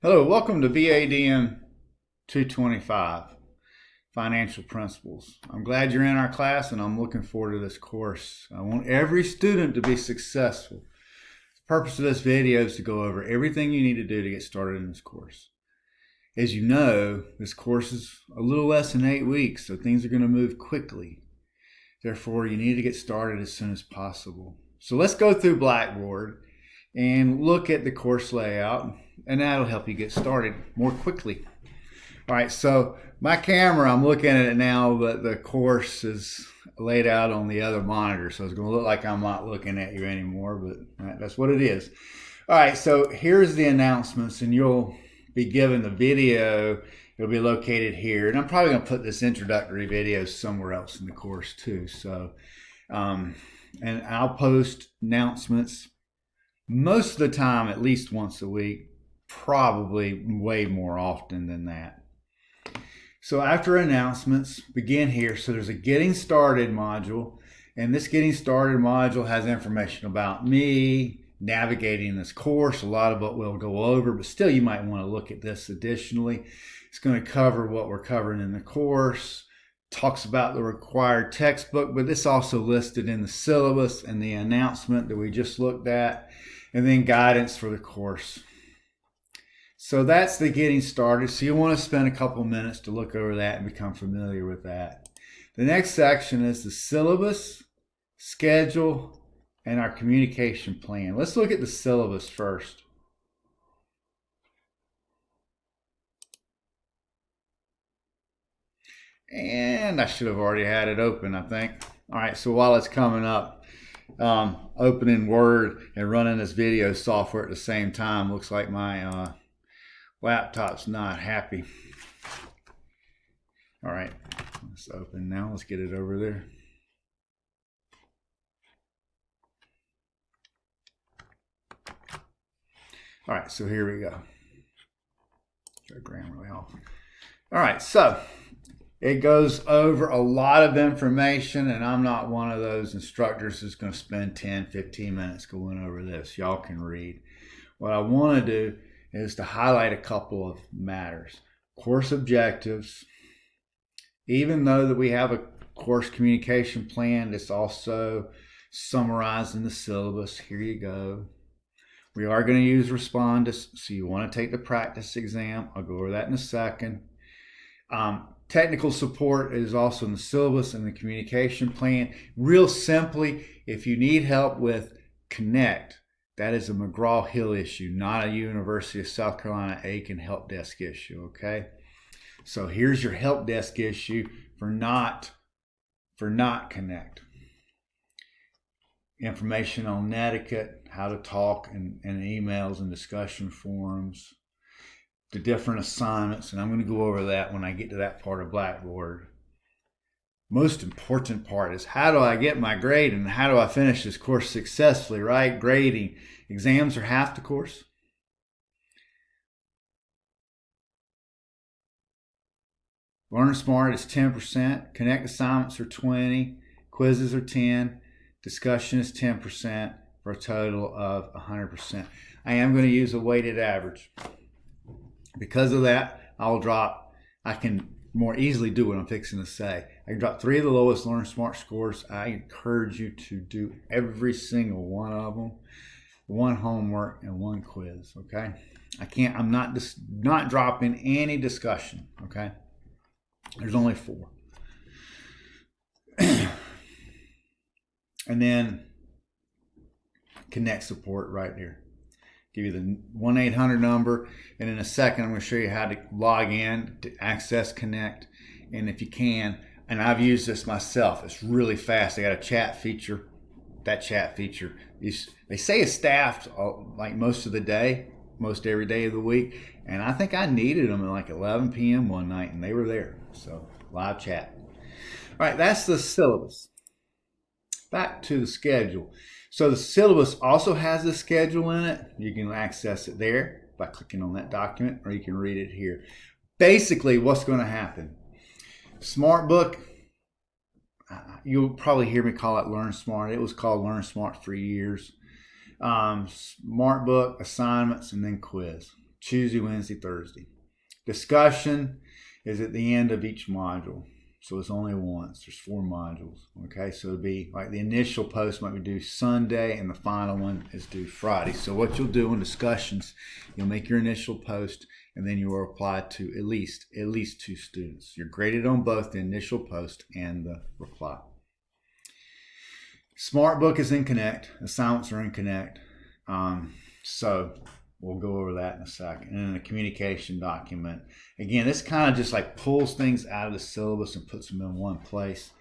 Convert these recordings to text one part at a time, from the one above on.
Hello, welcome to BADM 225, Financial Principles. I'm glad you're in our class and I'm looking forward to this course. I want every student to be successful. The purpose of this video is to go over everything you need to do to get started in this course. As you know, this course is a little less than 8 weeks, so things are going to move quickly. Therefore, you need to get started as soon as possible. So let's go through Blackboard and look at the course layout, and that'll help you get started more quickly. All right, so my camera, I'm looking at it now, but the course is laid out on the other monitor, so it's going to look like I'm not looking at you anymore, but that's what it is. All right, so here's the announcements, and you'll be given the video. It'll be located here, and I'm probably going to put this introductory video somewhere else in the course too. So, and I'll post announcements most of the time, at least once a week, probably way more often than that. So after announcements, begin here. So there's a Getting Started module, and this Getting Started module has information about me, navigating this course, a lot of what we'll go over, but still you might want to look at this additionally. It's going to cover what we're covering in the course, talks about the required textbook, but this also listed in the syllabus and the announcement that we just looked at, and then guidance for the course. So that's the Getting Started. So you want to spend a couple minutes to look over that and become familiar with that. The next section is the syllabus, schedule, and our communication plan. Let's look at the syllabus first. And I should have already had it open, I think. All right, so while it's coming up, opening Word and running this video software at the same time looks like my laptop's not happy. All right, let's open now. Let's get it over there. All right, so here we go. Try Grammarly off. All right, so it goes over a lot of information, and I'm not one of those instructors who's going to spend 10, 15 minutes going over this. Y'all can read. What I want to do is to highlight a couple of matters. Course objectives. Even though that we have a course communication plan, it's also summarized in the syllabus. Here you go. We are going to use Respondus, so you want to take the practice exam. I'll go over that in a second. Technical support is also in the syllabus and the communication plan. Real simply, if you need help with Connect, that is a McGraw-Hill issue, not a University of South Carolina Aiken help desk issue, okay? So here's your help desk issue for not Connect. Information on netiquette, how to talk in emails and discussion forums, the different assignments, and I'm going to go over that when I get to that part of Blackboard. Most important part is how do I get my grade and how do I finish this course successfully, right? Grading. Exams are half the course. Learn Smart is 10%. Connect assignments are 20%. Quizzes are 10%. Discussion is 10% for a total of 100%. I am going to use a weighted average. Because of that, I can more easily do what I'm fixing to say. I can drop 3 of the lowest Learn Smart scores. I encourage you to do every single one of them. 1 homework and 1 quiz, okay? I'm not dropping any discussion, okay? There's only 4. And then Connect support right here. Give you the 1-800 number, and in a second I'm going to show you how to log in to access Connect. And if you can, and I've used this myself, it's really fast. They got a chat feature. That chat feature, they say it's staffed like most of the day, most every day of the week, and I think I needed them at like 11 p.m. one night, and they were there. So live chat. All right, that's the syllabus. Back to the schedule. So the syllabus also has the schedule in it. You can access it there by clicking on that document, or you can read it here. Basically, what's going to happen? Smart Book, you'll probably hear me call it Learn Smart. It was called Learn Smart for years. Smart Book, assignments, and then quiz. Tuesday, Wednesday, Thursday. Discussion is at the end of each module. So it's only once. There's 4 modules. Okay, so it'll be like the initial post might be due Sunday and the final one is due Friday. So what you'll do in discussions, you'll make your initial post and then you will reply to at least 2 students. You're graded on both the initial post and the reply. SmartBook is in Connect. Assignments are in Connect. So we'll go over that in a second. And then a communication document. Again, this kind of just like pulls things out of the syllabus and puts them in one place.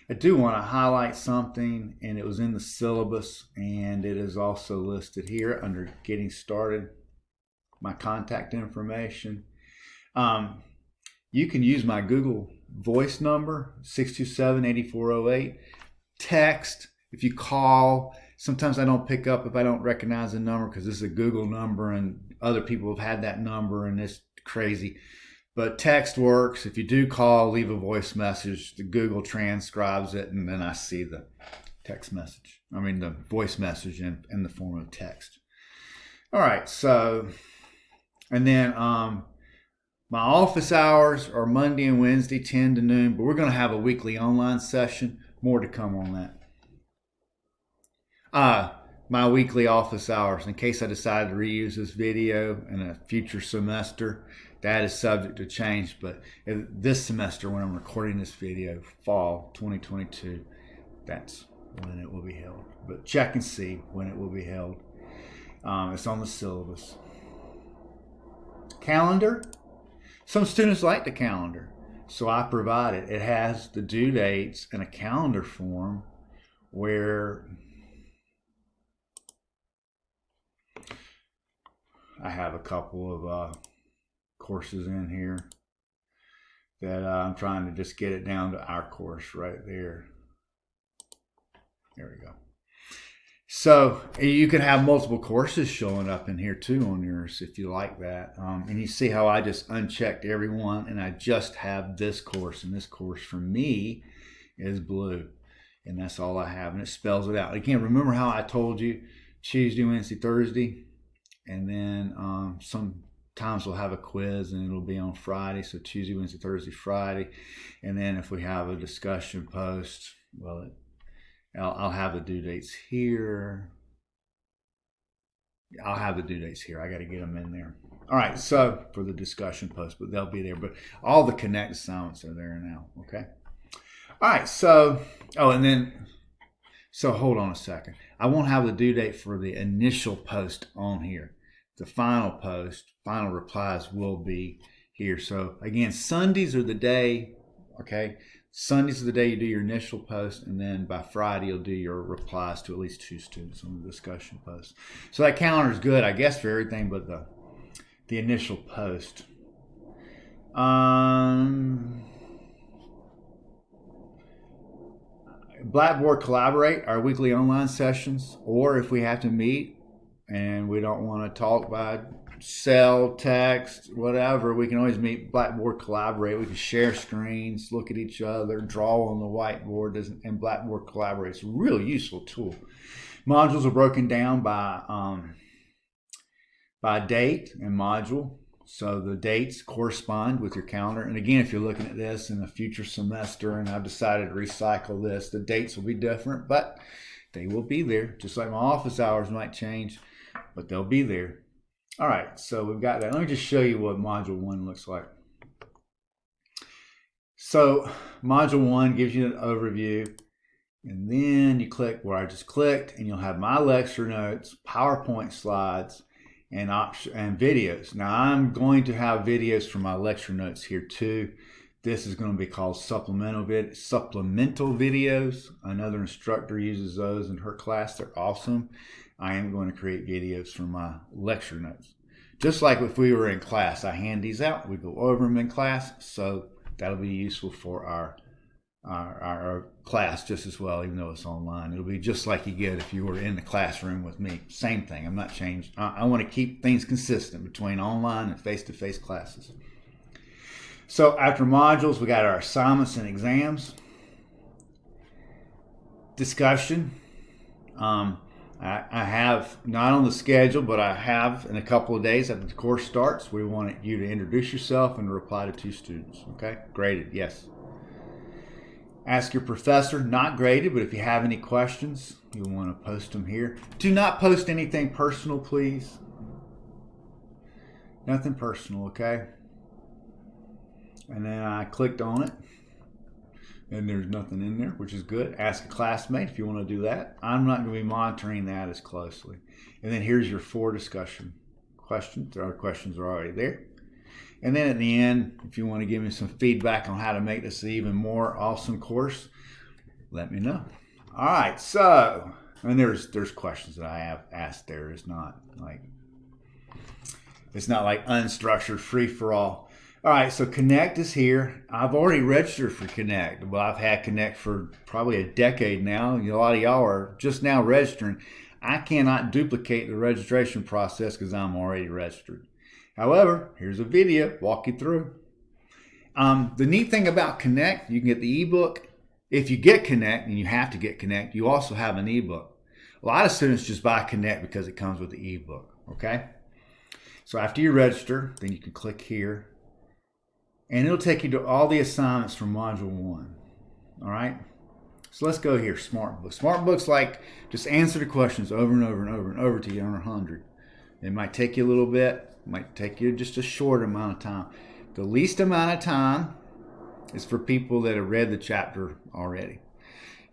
I do want to highlight something, and it was in the syllabus, and it is also listed here under Getting Started, my contact information. You can use my Google Voice number, 627-8408. Text, if you call. Sometimes I don't pick up if I don't recognize the number because this is a Google number and other people have had that number and it's crazy. But text works. If you do call, leave a voice message. The Google transcribes it and then I see the the voice message in the form of text. All right, so, and then my office hours are Monday and Wednesday, 10 to noon, but we're going to have a weekly online session. More to come on that. My weekly office hours, in case I decide to reuse this video in a future semester, that is subject to change, but this semester when I'm recording this video, fall 2022, that's when it will be held. But check and see when it will be held. It's on the syllabus. Calendar. Some students like the calendar, so I provide it. It has the due dates in a calendar form where I have a couple of courses in here that I'm trying to just get it down to our course right there. There we go. So you can have multiple courses showing up in here too on yours if you like that. And you see how I just unchecked everyone and I just have this course, and this course for me is blue. And that's all I have, and it spells it out. Again, remember how I told you Tuesday, Wednesday, Thursday? And then sometimes we'll have a quiz and it'll be on Friday. So Tuesday, Wednesday, Thursday, Friday. And then if we have a discussion post, well, I'll have the due dates here. I'll have the due dates here. I got to get them in there. All right, so for the discussion post, but they'll be there. But all the Connect assignments are there now, okay? All right, so, so hold on a second. I won't have the due date for the initial post on here. The final post, final replies will be here. So again, Sundays are the day, okay? Sundays are the day you do your initial post, and then by Friday you'll do your replies to at least 2 students on the discussion post. So that calendar is good, I guess, for everything but the initial post. Blackboard Collaborate, our weekly online sessions, or if we have to meet and we don't want to talk by cell, text, whatever, we can always meet Blackboard Collaborate. We can share screens, look at each other, draw on the whiteboard, and Blackboard Collaborate is a really useful tool. Modules are broken down by date and module. So the dates correspond with your calendar. And again, if you're looking at this in a future semester and I've decided to recycle this, the dates will be different, but they will be there. Just like my office hours might change, but they'll be there. All right, so we've got that. Let me just show you what Module 1 looks like. So Module 1 gives you an overview, and then you click where I just clicked, and you'll have my lecture notes, PowerPoint slides, and videos. Now I'm going to have videos for my lecture notes here too. This is going to be called supplemental videos. Another instructor uses those in her class. They're awesome. I am going to create videos for my lecture notes. Just like if we were in class, I hand these out. We go over them in class, so that'll be useful for our class just as well, even though it's online. It'll be just like you get if you were in the classroom with me. Same thing. I'm not changed. I want to keep things consistent between online and face-to-face classes. So after modules, we got our assignments and exams. Discussion. I have, not on the schedule, but I have in a couple of days after the course starts, we want you to introduce yourself and reply to 2 students. Okay? Graded, yes. Ask your professor, not graded, but if you have any questions, you'll want to post them here. Do not post anything personal, please. Nothing personal, okay? And then I clicked on it, and there's nothing in there, which is good. Ask a classmate if you want to do that. I'm not going to be monitoring that as closely. And then here's your 4 discussion questions. Our questions are already there. And then at the end, if you want to give me some feedback on how to make this an even more awesome course, let me know. All right, so, and there's questions that I have asked there. It's not like unstructured, free for all. All right, so Connect is here. I've already registered for Connect. Well, I've had Connect for probably a decade now. A lot of y'all are just now registering. I cannot duplicate the registration process because I'm already registered. However, here's a video, walk you through. The neat thing about Connect, you can get the ebook. If you get Connect, and you have to get Connect, you also have an ebook. A lot of students just buy Connect because it comes with the ebook, okay? So after you register, then you can click here, and it'll take you to all the assignments from Module 1, all right? So let's go here, Smart Books. Smart Books like just answer the questions over and over and over and over till you earn 100. It might take you a little bit. It might take you just a short amount of time. The least amount of time is for people that have read the chapter already.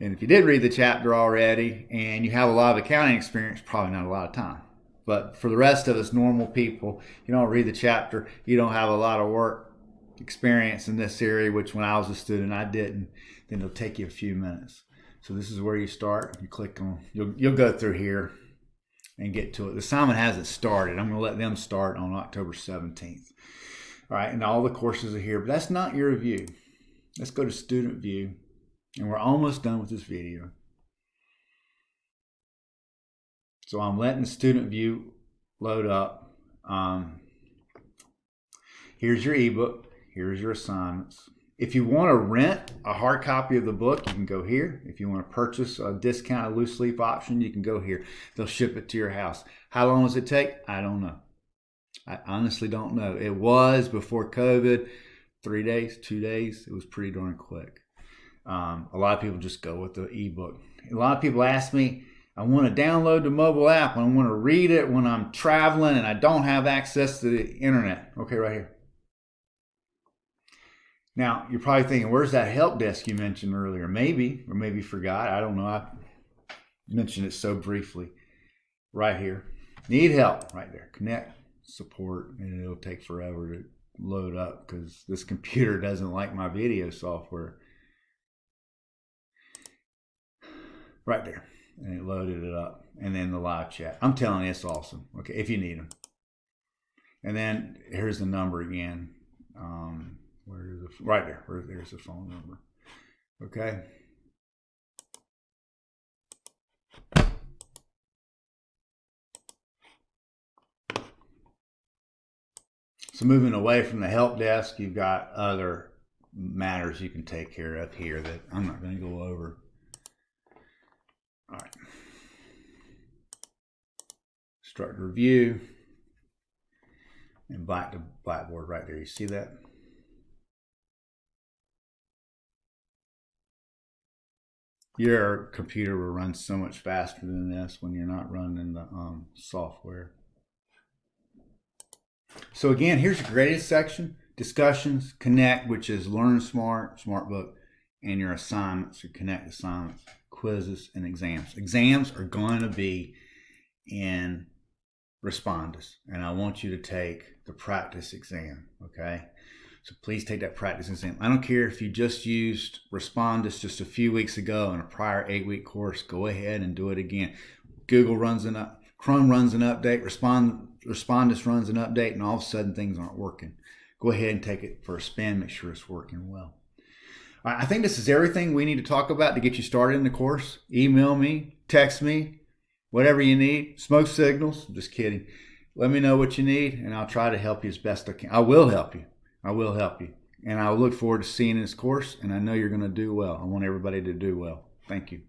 And if you did read the chapter already and you have a lot of accounting experience, probably not a lot of time. But for the rest of us normal people, you don't read the chapter, you don't have a lot of work experience in this area, which when I was a student I didn't, then it'll take you a few minutes. So this is where you start. You click on, you'll go through here and get to it. The assignment hasn't started. I'm going to let them start on October 17th. All right, and all the courses are here, but that's not your review. Let's go to student view, and we're almost done with this video. So I'm letting the student view load up. Here's your ebook. Here's your assignments. If you want to rent a hard copy of the book, you can go here. If you want to purchase a discounted loose leaf option, you can go here. They'll ship it to your house. How long does it take? I don't know. I honestly don't know. It was before COVID, 3 days, 2 days. It was pretty darn quick. A lot of people just go with the ebook. A lot of people ask me, I want to download the mobile app. I want to read it when I'm traveling and I don't have access to the internet. Okay, right here. Now, you're probably thinking, where's that help desk you mentioned earlier? Maybe, or maybe forgot. I don't know. I mentioned it so briefly. Right here. Need help. Right there. Connect, support, and it'll take forever to load up because this computer doesn't like my video software. Right there. And it loaded it up. And then the live chat. I'm telling you, it's awesome. Okay, if you need them. And then here's the number again. Where is it? Right there. There's the phone number. Okay. So moving away from the help desk, you've got other matters you can take care of here that I'm not going to go over. All right. Start review. And back to Blackboard right there. You see that? Your computer will run so much faster than this when you're not running the software. So again, here's your graded section, discussions, Connect, which is Learn Smart, Smart Book, and your assignments, your Connect assignments, quizzes, and exams. Exams are going to be in Respondus, and I want you to take the practice exam, okay? So please take that practice exam. I don't care if you just used Respondus just a few weeks ago in a prior 8-week course, go ahead and do it again. Google runs an up, Chrome runs an update, Respondus runs an update, and all of a sudden things aren't working. Go ahead and take it for a spin, make sure it's working well. All right, I think this is everything we need to talk about to get you started in the course. Email me, text me, whatever you need. Smoke signals, I'm just kidding. Let me know what you need, and I'll try to help you as best I can. I will help you. I will help you. And I look forward to seeing this course, and I know you're going to do well. I want everybody to do well. Thank you.